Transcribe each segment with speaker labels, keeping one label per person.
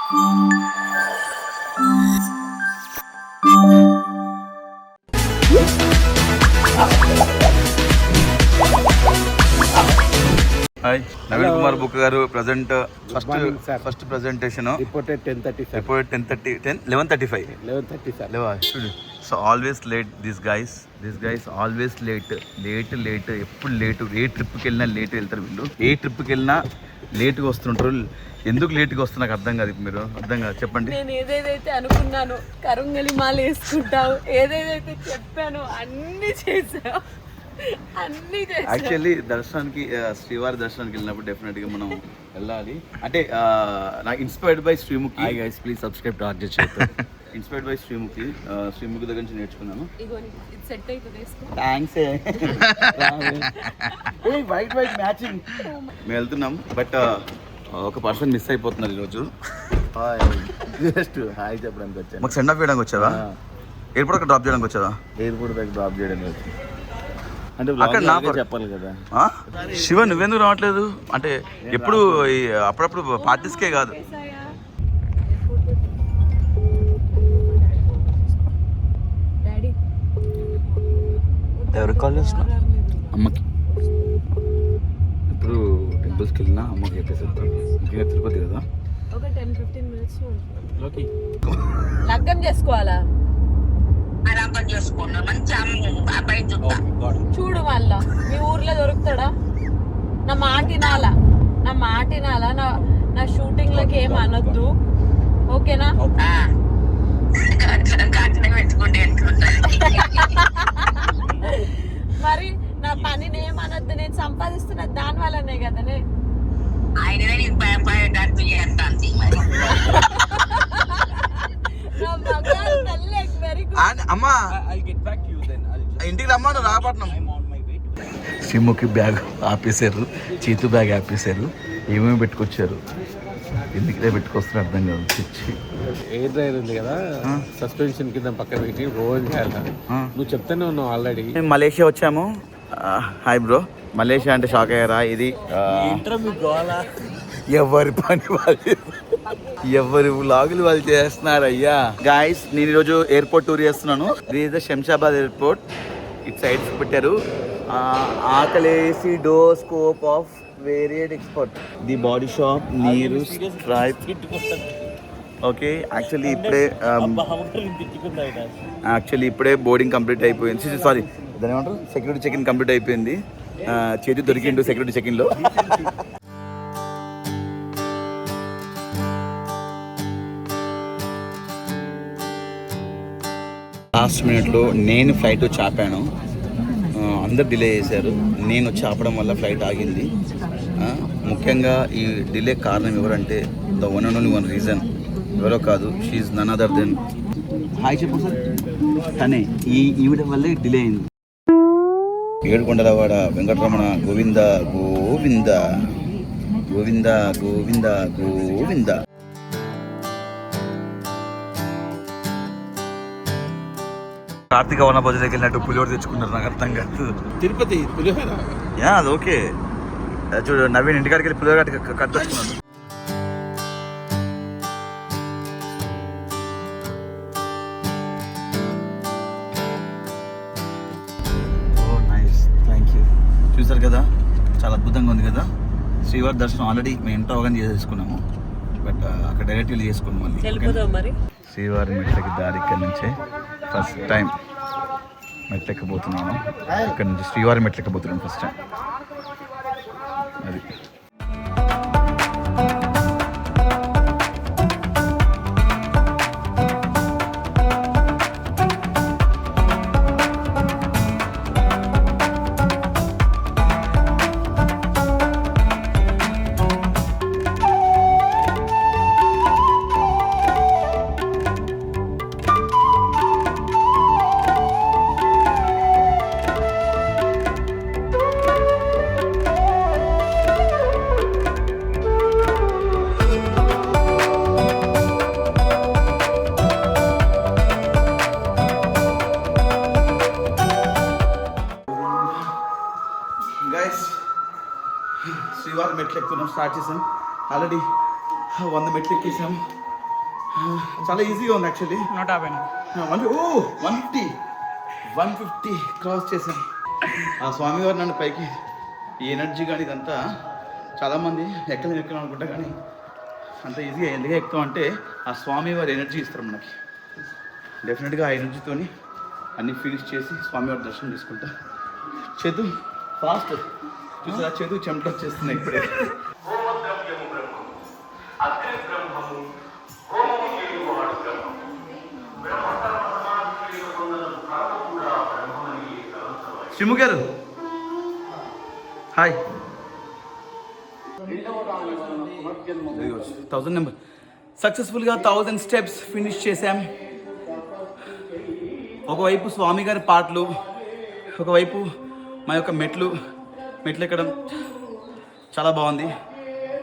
Speaker 1: Hi, Naveen Kumar book గారు present first presentation
Speaker 2: reported 10:30
Speaker 1: report 11:30 so always late this guys always late ఎప్పుడు late. ఏ ట్రిప్కి వెళ్ళినా late వెళ్తారు వీళ్ళు. ఏ ట్రిప్కి వెళ్ళినా లేట్గా వస్తుంటారు. ఎందుకు లేట్గా వస్తున్నా నాకు అర్థం కాదు. మీరు అర్థం కాదు, చెప్పండి.
Speaker 3: నేను ఏదేదైతే అనుకున్నాను, కరుంగలి మాల వేసుకుంటావు, ఏదేదైతే చెప్పాను అన్ని చేసావు.
Speaker 1: యాక్చువల్లీ దర్శనానికి శ్రీవారి దర్శనానికి వెళ్ళినప్పుడు డెఫినెట్గా మనం వెళ్ళాలి. అంటే నాకు inspired by Sreemukhi.
Speaker 2: Hi guys, please subscribe to RJ.
Speaker 1: Inspired by Sreemukhi దగ్గర నుంచి నేర్చుకున్నాను.
Speaker 3: సెట్ అవుతుంది.
Speaker 1: థ్యాంక్స్. White matching. మేము వెళ్తున్నాం, బట్ ఒక పర్సన్ మిస్ అయిపోతున్నారు ఈరోజు.
Speaker 2: జస్ట్ హాయ్ చెప్పడానికి వచ్చాను.
Speaker 1: మాకు సెండ్ ఆఫ్ చేయడానికి వచ్చావా? ఎయిర్పోర్ట్ అక్కడ డ్రాప్ చేయడానికి వచ్చావా?
Speaker 2: ఎయిర్పోర్ట్ దగ్గర డ్రాప్ చేయడానికి వచ్చాను. అంటే
Speaker 1: అక్కడ
Speaker 2: చెప్పాలి కదా.
Speaker 1: శివ, నువ్వెందుకు రావట్లేదు? అంటే ఎప్పుడు అప్పుడప్పుడు పార్టీస్కే కాదు. ఎవరికి కాల్ చేస్తున్నా?
Speaker 2: అమ్మకి. ఇప్పుడు టెంపుల్స్కి వెళ్ళినా అమ్మకి చెప్పేసేస్తాను. ముఖ్యంగా తిరుపతి కదా.
Speaker 3: ఒక 10-15 minutes లగ్గం చేసుకోవాలా? చూడు మళ్ళా మీ ఊర్లో దొరుకుతాడా? నా మాటినాలా నా షూటింగ్ లకి ఏం అనొద్దు, ఓకేనా? మరి నా పనిని ఏమనొద్దు. నేను సంపాదిస్తున్న దాని వల్లనే కదా.
Speaker 1: అమ్మా ఇంటికి రమ్మను రాపట్నం. శ్రీముఖి బ్యాగ్ ఆపేశారు, చేతు బ్యాగ్ ఆపేశారు. ఏమేమి పెట్టుకొచ్చారు, ఎందుకులే పెట్టుకొస్తున్నా అర్థం కాదు. తెచ్చి
Speaker 2: ఎయిర్ డ్రైవర్ ఉంది కదా, సస్పెన్షన్ కింద పక్కన పెట్టి రోజు చేయాలి. నువ్వు చెప్తానే ఉన్నావు ఆల్రెడీ.
Speaker 1: మేము మలేషియా వచ్చాము. Hi bro. మలేషియా అంటే షాక్ అయ్యారా? ఇది ఎవరి పని వాళ్ళు, ఎవరి వ్లాగులు వాళ్ళు చేస్తున్నారు. అయ్యా గాయస్, నేను ఈరోజు ఎయిర్పోర్ట్ టూర్ చేస్తున్నాను. ఇది ద శంషాబాద్ ఎయిర్పోర్ట్. ఇటు సైడ్స్ పెట్టారు. Kaleidoscope of varied expert, the body shop, నీరు స్ట్రైప్. ఓకే, యాక్చువల్లీ ఇప్పుడే బోర్డింగ్ కంప్లీట్ అయిపోయింది. సారీ, దాని ఏమంటారు, సెక్యూరిటీ చెక్ ఇన్ కంప్లీట్ అయిపోయింది. చేతి దొరికిండు సెక్యూరిటీ చెక్ ఇన్లో. లాస్ట్ మినిట్లో నేను ఫ్లైట్ చాపాను. అందరు డిలే చేశారు. నేను చాపడం వల్ల ఫ్లైట్ ఆగింది. ముఖ్యంగా ఈ డిలే కారణం ఎవరంటే the one and only one reason, ఎవరో కాదు, she none other than. Hi చెప్పు సార్. కానీ ఈవిడ వల్లే డిలే అయింది. ఏడుకొండలవాడ వెంకటరమణ గోవింద గోవింద గోవింద గోవింద గోవింద. కార్తీక వన భోజన దగ్గర వెళ్ళినట్టు పులిహోర తెచ్చుకున్నారు. నాకు అర్థం కాదు.
Speaker 2: తిరుపతి పులిహోర.
Speaker 1: అది ఓకే. చూడు, నవీన్ ఇంటికాడికి వెళ్ళి పులిహోర కట్టొచ్చుకున్నాను. ఓ నైస్, థ్యాంక్ యూ. చూసారు కదా, చాలా అద్భుతంగా ఉంది కదా. శ్రీవారి దర్శనం ఆల్రెడీ మేము ఎంటర్ అవగానే చేసేసుకున్నాము, బట్ అక్కడ డైరెక్ట్ వెళ్ళి చేసుకున్నాం. మళ్ళీ శ్రీవారి మెట్లకి దారి ఇక్కడ నుంచే ఫస్ట్ టైం మెట్లెక్కబోతున్నాను. ఇక్కడ నుంచి శ్రీవారి మెట్లెక్కబోతున్నాను ఫస్ట్ టైం. అది శ్రీవారి మెట్లు ఎక్కుతున్నాం. స్టార్ట్ చేసాం. ఆల్రెడీ 100 మెట్లు ఎక్కేసాం. చాలా ఈజీగా ఉంది యాక్చువల్లీ. 150 క్రాస్ చేశాను. ఆ స్వామివారు నన్ను పైకి ఈ ఎనర్జీ కానీ ఇదంతా చాలామంది ఎక్కలేం అనుకుంటా, కానీ అంత ఈజీగా ఎందుకు ఎక్కుతాం అంటే ఆ స్వామివారి ఎనర్జీ ఇస్తారు మనకి. డెఫినెట్గా ఆ ఎనర్జీతోని అన్ని ఫినిష్ చేసి స్వామివారి దర్శనం తీసుకుంటా. చేతు ఫాస్ట్ చూసారా, చేతు చెమట వచ్చేస్తున్నాయి ఇప్పుడే. శ్రీము గారు హాయ్. 1000 నెంబర్ సక్సెస్ఫుల్గా 1000 స్టెప్స్ ఫినిష్ చేశాం. ఒకవైపు స్వామి గారి పాటలు, ఒకవైపు మా యొక్క మెట్లు ఎక్కడం చాలా బాగుంది.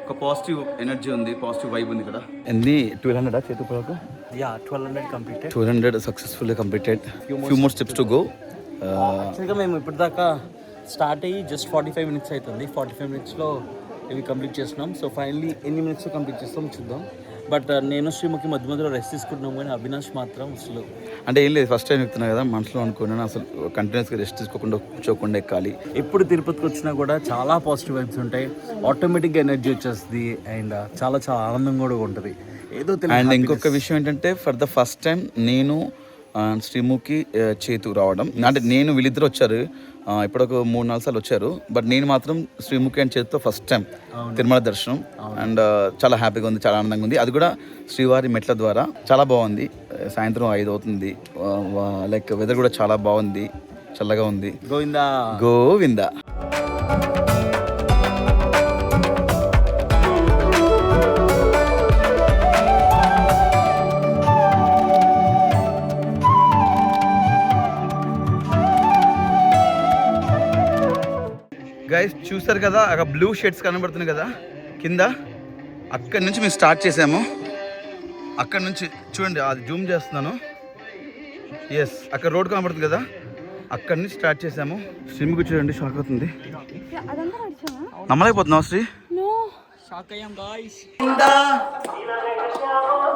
Speaker 1: ఒక పాజిటివ్ ఎనర్జీ ఉంది, పాజిటివ్ వైబ్ ఉంది ఇక్కడ. ఎన్ని 1200 చేతులకు?
Speaker 4: 1200 completed.
Speaker 1: 1200 successfully completed. Few more steps to go.
Speaker 4: యాక్చువల్గా మేము ఇప్పటిదాకా స్టార్ట్ అయ్యి జస్ట్ 45 మినిట్స్ అవుతుంది. 45 మినిట్స్లో ఇవి కంప్లీట్ చేస్తున్నాం. సో ఫైనల్లీ ఎన్ని మినిట్స్లో కంప్లీట్ చేస్తాం చూద్దాం. బట్ నేను శ్రీముఖి మధ్య మధ్యలో రెస్ట్ తీసుకుంటున్నాం, కానీ అవినాష్ మాత్రం అసలు
Speaker 1: అంటే ఏం లేదు, ఫస్ట్ టైం ఎక్కుతున్నా కదా, మనసులో అనుకున్నాను అసలు కంటిన్యూస్గా రెస్ట్ తీసుకోకుండా కూర్చోకుండా ఎక్కాలి.
Speaker 4: ఎప్పుడు తిరుపతికి వచ్చినా కూడా చాలా పాజిటివ్ వైబ్స్ ఉంటాయి, ఆటోమేటిక్గా ఎనర్జీ వచ్చేస్తుంది అండ్ చాలా చాలా ఆనందం కూడా ఉంటుంది. ఏదో
Speaker 1: అండ్ ఇంకొక విషయం ఏంటంటే ఫర్ ద ఫస్ట్ టైం నేను శ్రీముఖి చేతు రావడం, అంటే నేను వీళ్ళిద్దరు వచ్చారు ఇప్పుడు ఒక 3-4 సార్లు వచ్చారు, బట్ నేను మాత్రం శ్రీముఖి అండ్ చేతితో ఫస్ట్ టైం తిరుమల దర్శనం. అండ్ చాలా హ్యాపీగా ఉంది, చాలా ఆనందంగా ఉంది. అది కూడా శ్రీవారి మెట్ల ద్వారా చాలా బాగుంది. సాయంత్రం 5 అవుతుంది, లైక్ వెదర్ కూడా చాలా బాగుంది, చల్లగా ఉంది.
Speaker 4: గోవిందా
Speaker 1: గోవిందా. గైస్ చూసారు కదా, అక్కడ బ్లూ షేడ్స్ కనబడుతున్నాయి కదా కింద, అక్కడి నుంచి మేము స్టార్ట్ చేసాము. అక్కడి నుంచి చూడండి, అది జూమ్ చేస్తున్నాను. ఎస్, అక్కడ రోడ్ కనబడుతుంది కదా, అక్కడి నుంచి స్టార్ట్ చేసాము. శ్రీముఖి చూడండి, షాక్ అవుతుంది. నమ్మలేకపోతున్నావు శ్రీ?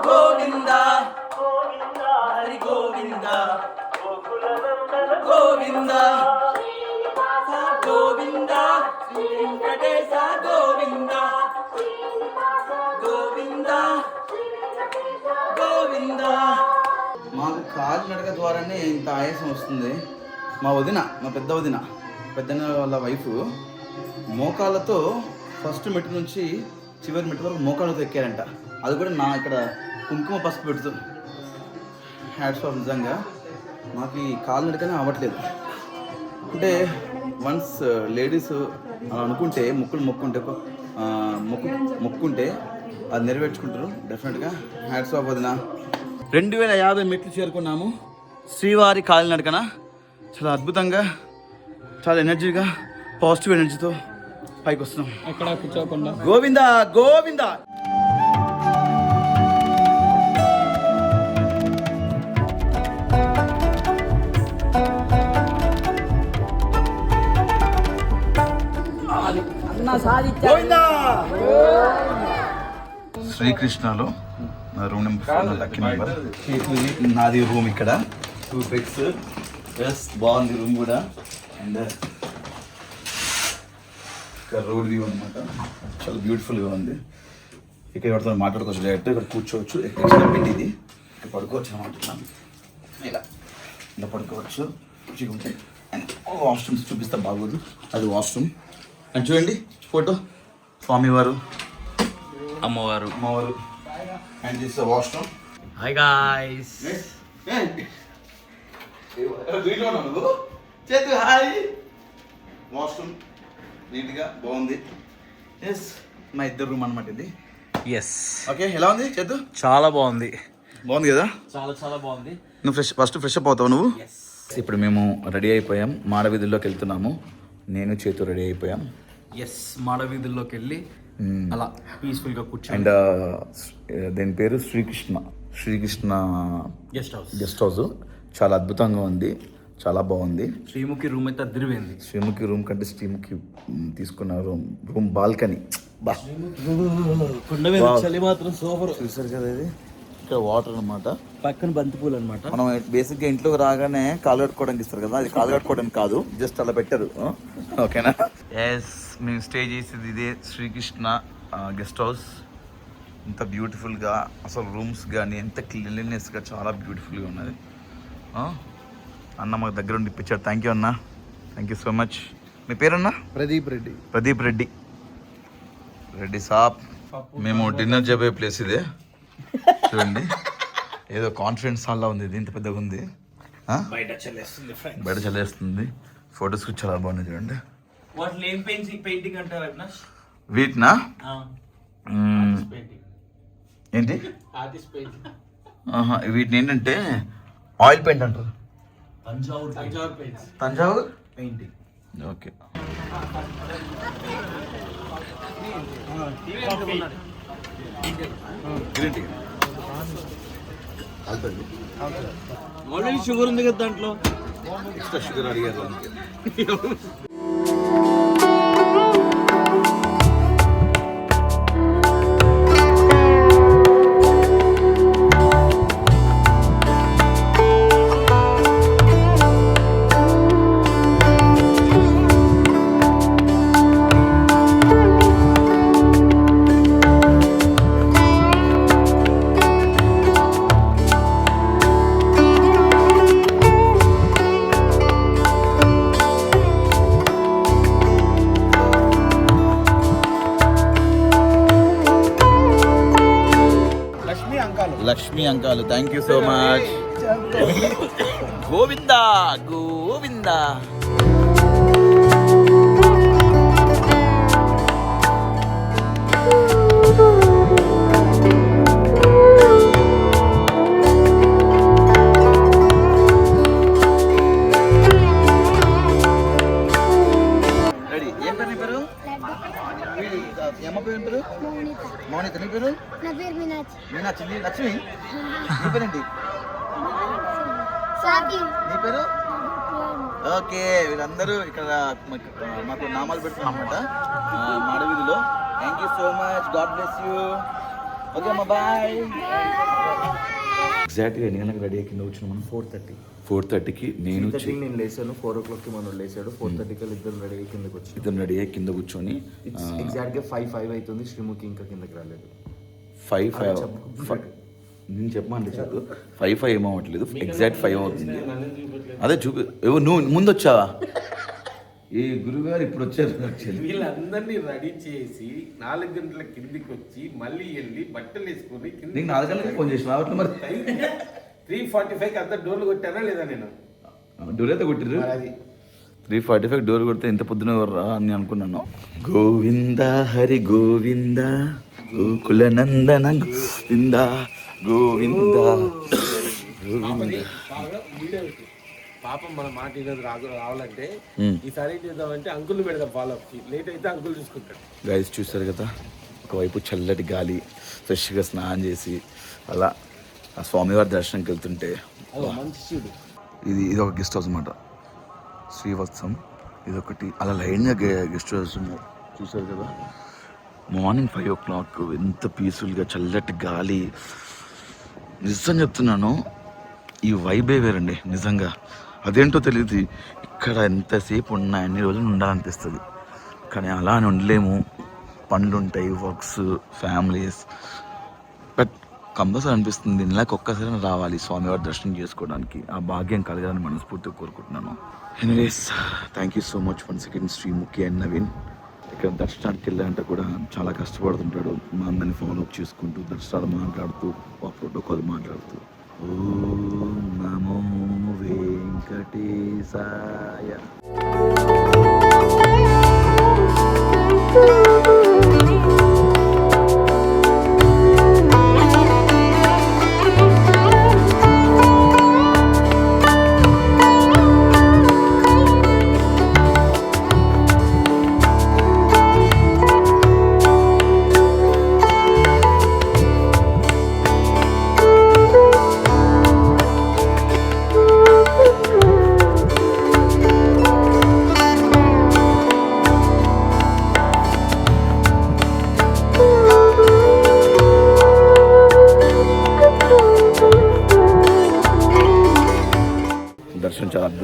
Speaker 1: గోవిందా హరి గోవిందా గోవిందా గోవిందా వెంకటేశ గోవిందా గోవిందా గోవిందా. మాకు కాలినడక ద్వారానే ఇంత ఆయాసం వస్తుంది. మా పెద్ద వదిన వాళ్ళ వైఫ్ మోకాళ్ళతో ఫస్ట్ మెట్టు నుంచి చివరి మెట్టు వరకు మోకాళ్ళతో ఎక్కారంట. అది కూడా నా ఇక్కడ కుంకుమ పసుపు పెడుతూ. Hats off. నిజంగా మాకు ఈ కాలినడకనే అవ్వట్లేదు. అంటే వన్స్ లేడీస్ అలా అనుకుంటే మొక్కుంటే అది నెరవేర్చుకుంటారు డెఫినెట్గా. హ్యాట్స్ ఆఫ్ వదిన. 2050 మెట్లు చేరుకున్నాము శ్రీవారి కాలినడకన. చాలా అద్భుతంగా, చాలా ఎనర్జీగా, పాజిటివ్ ఎనర్జీతో పైకి వస్తున్నాం.
Speaker 4: ఎక్కడ కూర్చోకుండా
Speaker 1: గోవిందా గోవిందా. శ్రీకృష్ణలో నా రూమ్ నెంబర్ 4 లక్కీ నెంబర్. నాది రూమ్ ఇక్కడ 2 బెడ్స్. ఎస్, బాగుంది రూమ్ కూడా. అండ్ ఇక్కడ రోడ్ వ్యూ అనమాట, చాలా బ్యూటిఫుల్గా ఉంది. ఇక్కడ ఎవరితో మాట్లాడుకోవచ్చు, డైరెక్ట్ ఇక్కడ కూర్చోవచ్చు. ఎక్కడ పిండి ఇది, ఇక్కడ పడుకోవచ్చు అనమాట. ఇలా పడుకోవచ్చు. అండ్ వాష్రూమ్స్ చూపిస్తే బాగోదు, అది వాష్రూమ్. అండ్ చూడండి ఫోటో, స్వామివారు,
Speaker 4: అమ్మవారు.
Speaker 1: And this washroom.
Speaker 4: Hi guys.
Speaker 1: చేతు హాయ్. వాష్రూమ్ నీట్గా బాగుంది. ఎస్, మా ఇద్దరు రూమ్ అనమాట ఇది.
Speaker 4: ఎస్.
Speaker 1: ఓకే, ఎలా ఉంది చేతు?
Speaker 4: చాలా బాగుంది.
Speaker 1: బాగుంది కదా?
Speaker 4: చాలా చాలా బాగుంది.
Speaker 1: నువ్వు ఫస్ట్ ఫ్రెష్ అప్ అవుతావు నువ్వు. ఇప్పుడు మేము రెడీ అయిపోయాం, మాడవీధుల్లోకి వెళ్తున్నాము. నేను చేతు రెడీ అయిపోయాం.
Speaker 4: ఎస్, మాడవీధుల్లోకి వెళ్ళి అలా పీస్ఫుల్గా కూర్చొని.
Speaker 1: అండ్ దీని పేరు శ్రీకృష్ణ గెస్ట్ హౌస్. చాలా అద్భుతంగా ఉంది, చాలా బాగుంది.
Speaker 4: శ్రీముఖి రూమ్ అయితే అదిరిపోయింది.
Speaker 1: శ్రీముఖి రూమ్ కంటే శ్రీముఖి తీసుకున్న రూమ్ బాల్కనీ
Speaker 4: కొండ మీద చలి మాత్రం సూపర్.
Speaker 1: చూసారు కదా, ఇది ఇక్కడ వాటర్ అన్నమాట.
Speaker 4: పక్కన బంతిపూలు అనమాట.
Speaker 1: మనం బేసిక్గా ఇంట్లోకి రాగానే కాలు కట్టుకోవడానికి ఇస్తారు కదా, అది కాలు కట్టుకోవడానికి కాదు, జస్ట్ అలా పెట్టారు. ఓకేనా? ఎస్, మేము స్టే చేసేది ఇదే శ్రీకృష్ణ గెస్ట్ హౌస్. ఎంత బ్యూటిఫుల్గా, అసలు రూమ్స్ కానీ ఎంత క్లీన్లీనెస్గా చాలా బ్యూటిఫుల్గా ఉన్నది. అన్న మాకు దగ్గర ఉండి ఇప్పించాడు. థ్యాంక్ యూ అన్న, థ్యాంక్ యూ సో మచ్. మీ పేరన్నా?
Speaker 2: ప్రదీప్ రెడ్డి.
Speaker 1: ప్రదీప్ రెడ్డి. రెడ్డి సాబ్. మేము డిన్నర్ చేయబోయే ప్లేస్ ఇదే. చూడండి, ఏదో కాన్ఫరెన్స్ హాల్లో ఉంది. ఇది ఇంత పెద్దగా ఉంది.
Speaker 4: బయట చల్లేస్తుంది.
Speaker 1: బయట చల్లేస్తుంది. ఫొటోస్ చాలా బాగున్నాయి చూడండి.
Speaker 4: వాటిలో ఏం పెయింటింగ్ అంటారు అవినాష్?
Speaker 1: వీటినా? ఏంటి వీటిని ఏంటంటే ఆయిల్ పెయింట్ అంటారు. Thanjavur
Speaker 4: painting.
Speaker 1: Okay. Green tea
Speaker 4: already sugar ఉంది కదా దాంట్లో.
Speaker 1: ఎక్స్ట్రా షుగర్ అడిగారు. లక్ష్మీ అంకాలు, thank you so much. Govinda Govinda. Ready. ఏం పేరు నీ పేరు? అమ్మ పేరు ఏం పేరు? మౌనిత. నీ పేరు? మీనాక్షి. నీ లక్ష్మి. నీ పేరేంటి? నీ పేరు? ఓకే, వీళ్ళందరూ ఇక్కడ మాకు నామాలు పెడుతున్నాం అన్నమాట మాడవీధిలో. Thank you so much, God bless you. Okay అమ్మా, బాయ్. ఎగ్జాక్ట్గా ఎన్ని గంటలకు రెడీ కింద వచ్చిన మనం? 4:30కి నేను
Speaker 4: లేసాను. 4 o'clockకి మనం లేసాడు. 4:30కి ఇద్దరు రెడీ అయ్యి కిందకి వచ్చి
Speaker 1: కింద కూర్చొని
Speaker 4: ఎగ్జాక్ట్గా 5 అవుతుంది. శ్రీముఖి ఇంకా కిందకి రాలేదు.
Speaker 1: 5 నేను చెప్పమంటే చెప్పు. 5 ఏమో అవ్వట్లేదు, ఎగ్జాక్ట్ 5 అవుతుంది. అదే చూపి. నువ్వు ముందు వచ్చావా? ఏ గురుగారు ఇప్పుడు వచ్చారు.
Speaker 2: వీళ్ళందరినీ రెడీ చేసి 4 గంటల కిందికి వచ్చి మళ్ళీ వెళ్ళి బట్టలు వేసుకుని
Speaker 1: నీకు 4 గంటలకు ఫోన్ చేసిన అట్లా మరి
Speaker 2: 3:45కి అంతా డోర్లు కొట్టానా లేదా? నేను
Speaker 1: డోర్ అయితే కొట్టిర్రు. 3:45 డోర్ కొడితే ఎంత పొద్దున రా అని అనుకున్నాను. గోవింద హరి గోవింద గోకుల నందన గోవింద గోవింద.
Speaker 2: పాపం మన మాట రావాలంటే ఈసారి ఏం చేద్దామంటే అంకుల్ పెడదాం. ఫాలో అప్ లేట్ అయితే అంకుల్ చూసుకుంటాడు.
Speaker 1: గైస్ చూస్తారు కదా, ఒకవైపు చల్లటి గాలి, ఫ్రెష్గా స్నానం చేసి అలా ఆ స్వామివారి దర్శనంకి వెళ్తుంటే. ఇది ఒక గెస్ట్ హౌస్ అన్నమాట, శ్రీవత్సం. ఇదొకటి అలా లైన్గా గెస్ట్ హౌస్ చూసారు కదా. మార్నింగ్ 5 o'clock ఎంత పీస్ఫుల్గా చల్లటి గాలి. నిజం చెప్తున్నాను, ఈ వైబే వేరండి నిజంగా. అదేంటో తెలియదు, ఇక్కడ ఎంతసేపు ఉన్నా ఎన్ని రోజులు ఉండాలనిపిస్తుంది. కానీ అలా అని ఉండలేము, పనులు ఉంటాయి, వర్క్స్, ఫ్యామిలీస్. బట్ కంపల్సరీ అనిపిస్తుంది నెలకు ఒక్కసారి రావాలి స్వామివారి దర్శనం చేసుకోవడానికి. ఆ భాగ్యం కలగాలని మనస్ఫూర్తిగా కోరుకుంటున్నాను. Anyways, thank you so much once again Sreemukhi and Naveen. ఇక్కడ దర్శనానికి వెళ్ళాలంటే కూడా చాలా కష్టపడుతుంటాడు. మా అందరిని ఫాలో అప్ చేసుకుంటూ, దర్శనాలు మాట్లాడుతూ, ఆ ప్రోటోకాల్ మాట్లాడుతూ. ఓం నమో వెంకటేశాయ.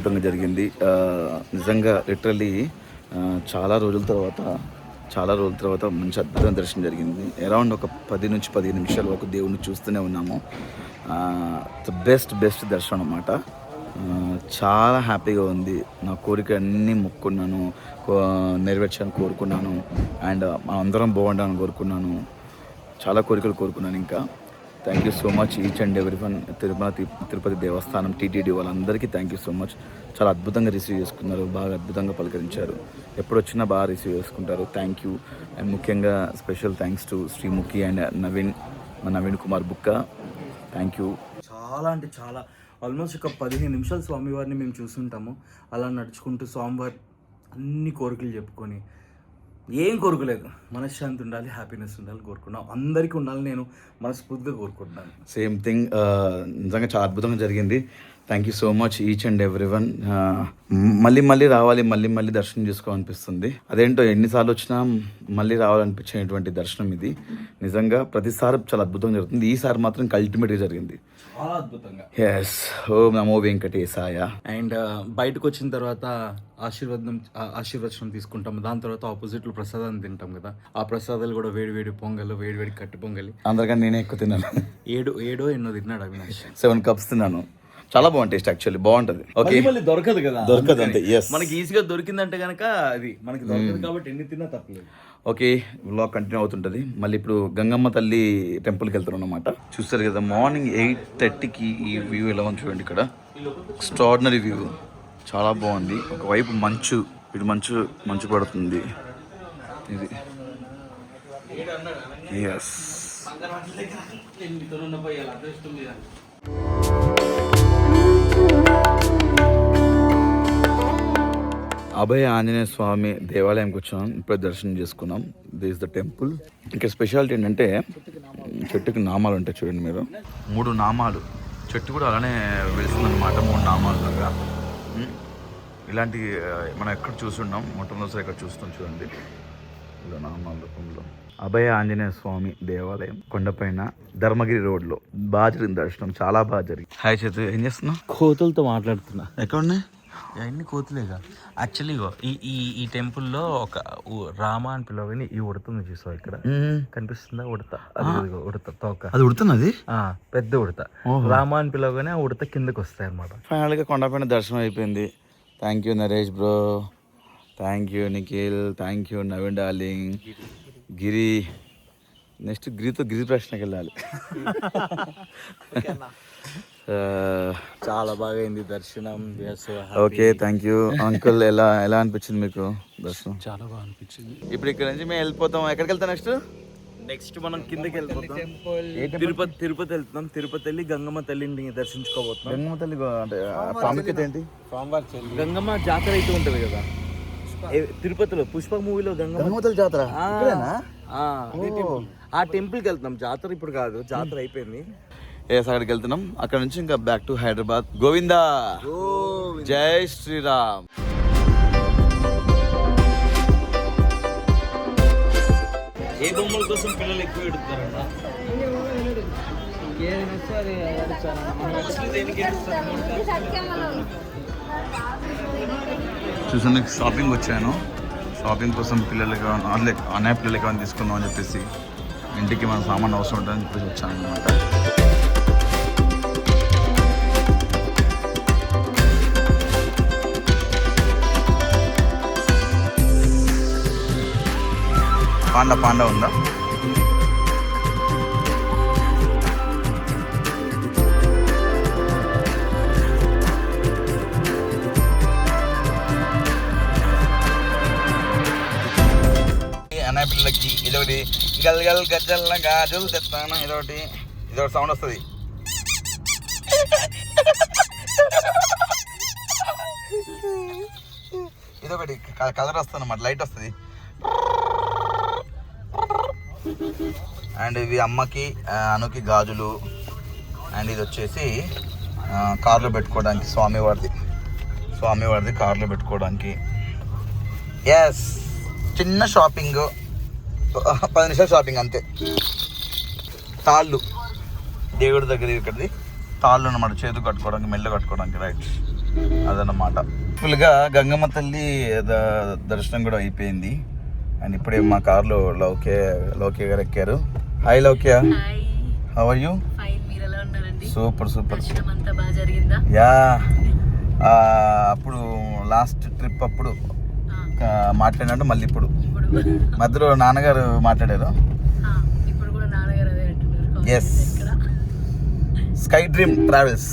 Speaker 1: అద్భుతంగా జరిగింది. నిజంగా లిటరల్లీ చాలా రోజుల తర్వాత మంచి అద్భుతమైన దర్శనం జరిగింది. అరౌండ్ ఒక 10 నుంచి 15 నిమిషాల వరకు దేవుణ్ణి చూస్తూనే ఉన్నాము. బెస్ట్ దర్శనం అన్నమాట. చాలా హ్యాపీగా ఉంది. నా కోరిక అన్నీ మొక్కున్నాను, నెరవేర్చాలని కోరుకున్నాను. అండ్ అందరం బాగుండాలని కోరుకున్నాను. చాలా కోరికలు కోరుకున్నాను. ఇంకా thank you so much each and every one. Tirupati Devasthanam TTD వాళ్ళందరికీ థ్యాంక్ యూ సో మచ్. చాలా అద్భుతంగా రిసీవ్ చేసుకున్నారు, బాగా అద్భుతంగా పలకరించారు. ఎప్పుడు వచ్చినా బాగా రిసీవ్ చేసుకుంటారు. Thank you. అండ్ ముఖ్యంగా special thanks to Srimukhi and Naveen Kumar Bukka. Thank you.
Speaker 4: చాలా అంటే చాలా ఆల్మోస్ట్ ఒక 15 నిమిషాలు స్వామివారిని మేము చూస్తుంటాము. అలా నడుచుకుంటూ స్వామివారి అన్ని కోరికలు చెప్పుకొని, ఏం కోరుకోలేదు, మనశ్శాంతి ఉండాలి, హ్యాపీనెస్ ఉండాలి కోరుకున్నాం. అందరికీ ఉండాలని నేను మనస్ఫూర్తిగా కోరుకుంటున్నాను.
Speaker 1: Same thing. నిజంగా చాలా అద్భుతంగా జరిగింది. Thank you so much each and every one. మళ్ళీ రావాలి, మళ్ళీ దర్శనం చేసుకోవాలనిపిస్తుంది. అదేంటో ఎన్నిసార్లు వచ్చినా మళ్ళీ రావాలనిపించేటువంటి దర్శనం ఇది. నిజంగా ప్రతిసారి చాలా అద్భుతంగా జరుగుతుంది. ఈసారి మాత్రం అల్టిమేట్గా జరిగింది,
Speaker 4: చాలా అద్భుతంగా.
Speaker 1: Yes. Om Namo Venkatesaya.
Speaker 4: And బయటకు వచ్చిన తర్వాత ఆశీర్వచనం తీసుకుంటాము. దాని తర్వాత ఆపోజిట్లో ప్రసాదాన్ని తింటాం కదా. ఆ ప్రసాదాలు కూడా వేడి పొంగల్, వేడి కట్టి పొంగలి.
Speaker 1: అందరికన్నా నేనే ఎక్కువ తిన్నాను.
Speaker 4: ఏడో ఎన్నో తిన్నాడు అవినాష్.
Speaker 1: 7 cups తిన్నాను. చాలా బాగుంది టేస్ట్, యాక్చువల్లీ బాగుంటుంది. ఓకే,
Speaker 4: దొరకదు కదా,
Speaker 1: దొరకదు అంతే. ఎస్,
Speaker 4: మనకి ఈజీగా దొరికిందంటే కనుక అది మనకి దొరకదు కాబట్టి ఎన్ని తిన్నా తప్పలేదు.
Speaker 1: ఓకే, వ్లాగ్ కంటిన్యూ అవుతుంటుంది. మళ్ళీ ఇప్పుడు గంగమ్మ తల్లి టెంపుల్కి వెళ్తున్నాం అన్నమాట. చూస్తారు కదా, మార్నింగ్ 8:30కి ఈ వ్యూ ఎలా ఉంది చూడండి. ఇక్కడ ఎక్స్ట్రాడినరీ వ్యూ, చాలా బాగుంది. ఒకవైపు మంచు, ఇటు మంచు పడుతుంది. ఇది ఎస్. అభయ ఆంజనేయ స్వామి దేవాలయంకి వచ్చాం. ఇప్పుడే దర్శనం చేసుకున్నాం. This the temple. ఇక్కడ స్పెషాలిటీ ఏంటంటే చెట్టుకి నామాలు ఉంటాయి చూడండి మీరు. 3 నామాలు. చెట్టు కూడా అలానే వెళ్తుందన్నమాట, 3 నామాలు లాగా. ఇలాంటి మనం ఎక్కడ చూస్తున్నాం, మొట్టమొదటిసారి ఇక్కడ చూస్తాం చూడండి. ఇలా నామాల రూపంలో అభయ ఆంజనేయ స్వామి దేవాలయం కొండపైన ధర్మగిరి రోడ్లో బాగా జరిగింది దర్శనం, చాలా బాగా జరిగింది. హాయ్ చేతు, ఏం చేస్తున్నావు?
Speaker 4: కోతులతో మాట్లాడుతున్నా.
Speaker 1: ఎక్కడ ఉన్నాయి
Speaker 4: అన్ని కోతులేగా. యాక్చువల్లీ ఈ టెంపుల్లో ఒక రామ అని పిలవని ఈ ఉడతను చూసావు ఇక్కడ కనిపిస్తుందా? ఉడత తోక,
Speaker 1: అది ఉడుతున్నది,
Speaker 4: పెద్ద ఉడత. రామ అని పిలవగానే ఆ ఉడత కిందకి వస్తాయి అనమాట.
Speaker 1: ఫైనల్గా కొండపైన దర్శనం అయిపోయింది. Thank you Naresh bro, thank you Nikhil, thank you Naveen darling. Giri, next Giri ప్రశ్నకి వెళ్ళాలి.
Speaker 4: చాలా బాగా అయింది దర్శనం.
Speaker 1: Okay, thank you uncle. ఎలా అనిపించింది మీకు దర్శనం?
Speaker 4: చాలా బాగా అనిపించింది.
Speaker 1: ఇప్పుడు ఇక్కడ నుంచి మేము వెళ్ళిపోతాం. ఎక్కడికి వెళ్తాం
Speaker 4: నెక్స్ట్ మనం కిందకి వెళ్ళిపోతాం. తిరుపతి వెళ్తున్నాం. తిరుపతి వెళ్ళి గంగమ్మ తల్లిని దర్శించుకోబోతున్నాం.
Speaker 1: గంగమ్మ తల్లి అంటే ప్రాముఖ్యత ఏంటి?
Speaker 4: గంగమ్మ జాతర అయితే ఉంటది కదా తిరుపతిలో. పుష్ప మూవీలో
Speaker 1: గంగమ్మ తల్లి జాతర
Speaker 4: ఆ టెంపుల్కి వెళ్తున్నాం. జాతర ఇప్పుడు కాదు, జాతర అయిపోయింది.
Speaker 1: అక్కడికి వెళ్తున్నాం. అక్కడ నుంచి ఇంకా బ్యాక్ టు హైదరాబాద్. గోవిందా, జై శ్రీరామ్.
Speaker 4: ఏ బొమ్మల కోసం పిల్లలు ఎక్కువ ఎడుతారన్న?
Speaker 1: చూసాను, షాపింగ్ వచ్చాను. షాపింగ్ కోసం పిల్లలకి అన్నయ్య పిల్లలకి ఏమైనా తీసుకుందాం అని చెప్పేసి, ఇంటికి మన సామాన్ అవసరం ఉంటుందని చెప్పేసి వచ్చాను అనమాట. పాండా ఉందా? అన్నయ్య పిల్లలకి ఇదొకటి గల్ గజ్జల్ల గాజులు తెస్తాను. ఇదొకటి సౌండ్ వస్తుంది. ఇదొకటి కలర్ వస్తుంది అన్నమాట, లైట్ వస్తుంది. అండ్ ఇవి అమ్మకి అనుకి గాజులు. అండ్ ఇది వచ్చేసి కార్లో పెట్టుకోవడానికి, స్వామివారిది కార్లో పెట్టుకోవడానికి. ఎస్, చిన్న షాపింగ్, 10 నిమిషాలు షాపింగ్ అంతే. తాళ్ళు, దేవుడి దగ్గర ఇక్కడిది తాళ్ళు అన్నమాట, చేతు కట్టుకోవడానికి, మెల్ల కట్టుకోవడానికి. రైట్, అదన్నమాట. ఫుల్గా గంగమ్మ తల్లి దర్శనం కూడా అయిపోయింది. అండ్ ఇప్పుడే మా కార్లో లౌక్య గారు ఎక్కారు. Hi Loukya, how are you? Super super. Yeah అప్పుడు లాస్ట్ ట్రిప్ అప్పుడు మాట్లాడినట్టు మళ్ళీ ఇప్పుడు మధ్యలో నాన్నగారు మాట్లాడారు. Yes, sky dream travels.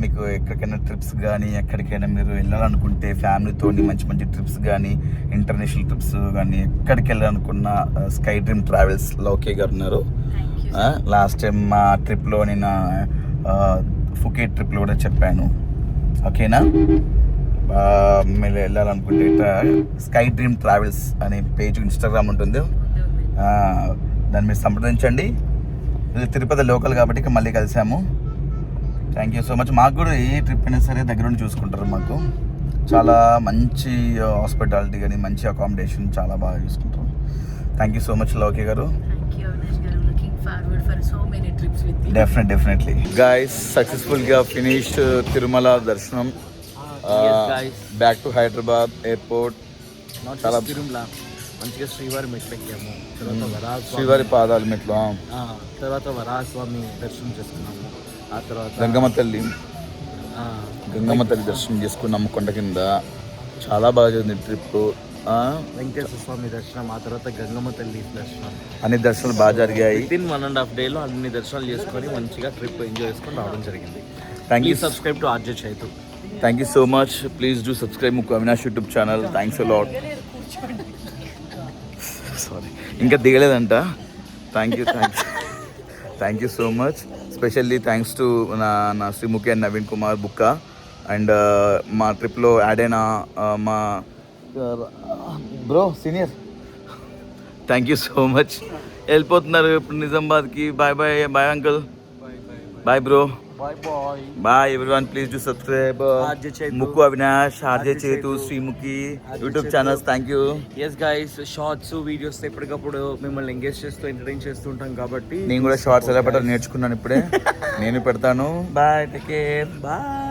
Speaker 1: మీకు ఎక్కడికైనా ట్రిప్స్ కానీ ఎక్కడికైనా మీరు వెళ్ళాలనుకుంటే ఫ్యామిలీతో మంచి మంచి ట్రిప్స్ కానీ ఇంటర్నేషనల్ ట్రిప్స్ కానీ ఎక్కడికి వెళ్ళాలనుకున్న స్కై డ్రీమ్ ట్రావెల్స్ లౌకే గారు ఉన్నారు. లాస్ట్ టైం మా ట్రిప్లో నేను ఫుకేట్ ట్రిప్లో కూడా చెప్పాను. ఓకేనా? మీరు వెళ్ళాలనుకుంటే స్కై డ్రీమ్ ట్రావెల్స్ అనే పేజ్ ఇన్స్టాగ్రామ్ ఉంటుంది, దాన్ని మీరు సంప్రదించండి. ఇది తిరుపతి లోకల్ కాబట్టి ఇక మళ్ళీ కలిసాము. Thank you so much. మాకు కూడా ఏ ట్రిప్ అయినా సరే దగ్గర నుండి చూసుకుంటారు. మాకు చాలా మంచి హాస్పిటాలిటీ కానీ మంచి అకామిడేషన్ చాలా బాగా చూసుకుంటారు. థ్యాంక్ యూ సో మచ్ లౌకే గారు. డెఫినెట్లీ గైస్, సక్సెస్ఫుల్గా ఫినిష్డ్ తిరుమల దర్శనం. Back to Hyderabad airport. చాలా
Speaker 4: తిరుమల మంచిగా శ్రీవారి మెట్లు ఎక్కాము, తర్వాత
Speaker 1: శ్రీవారి పాదాల మెట్లు,
Speaker 4: తర్వాత వరాహస్వామి దర్శనం చేసుకున్నాము. ఆ తర్వాత
Speaker 1: గంగమ్మ తల్లి దర్శనం చేసుకున్నాము కొండ కింద. చాలా బాగా జరిగింది ట్రిప్.
Speaker 4: వెంకటేశ్వర స్వామి దర్శనం, ఆ తర్వాత గంగమ్మ తల్లి దర్శనం,
Speaker 1: అన్ని దర్శనాలు బాగా జరిగాయి.
Speaker 4: వితిన్ 1.5 డేలో అన్ని దర్శనాలు చేసుకొని మంచిగా ట్రిప్ ఎంజాయ్ చేసుకొని రావడం జరిగింది.
Speaker 1: Thank you.
Speaker 4: Subscribe to RJ Chaitu.
Speaker 1: Thank you so much. Please do subscribe Mukku Avinash YouTube channel. Thanks a lot. Sorry, ఇంకా దిగలేదంట. Thank you so much. Specially thanks to నా Srimukhi and Naveen Kumar Bukka and మా ట్రిప్లో యాడ్ అయిన మా bro senior. Thank you so much. వెళ్ళిపోతున్నారు ఇప్పుడు నిజామాబాద్కి. Bye uncle. Bye bro. Bye everyone. Please do subscribe Mukku Avinash, RJ Chethu, Srimukhi YouTube channels. Thank you.
Speaker 4: Yes guys, shorts videos ఎప్పటికప్పుడు మిమ్మల్ని ఎంగేజ్ చేస్తూ ఎంటర్టైన్ చేస్తూ ఉంటాం కాబట్టి
Speaker 1: నేను కూడా షార్ట్స్ ఎలా పెట్టాలో నేర్చుకున్నాను ఇప్పుడే. నేను పెడతాను. Bye, take care.
Speaker 4: బాయ్.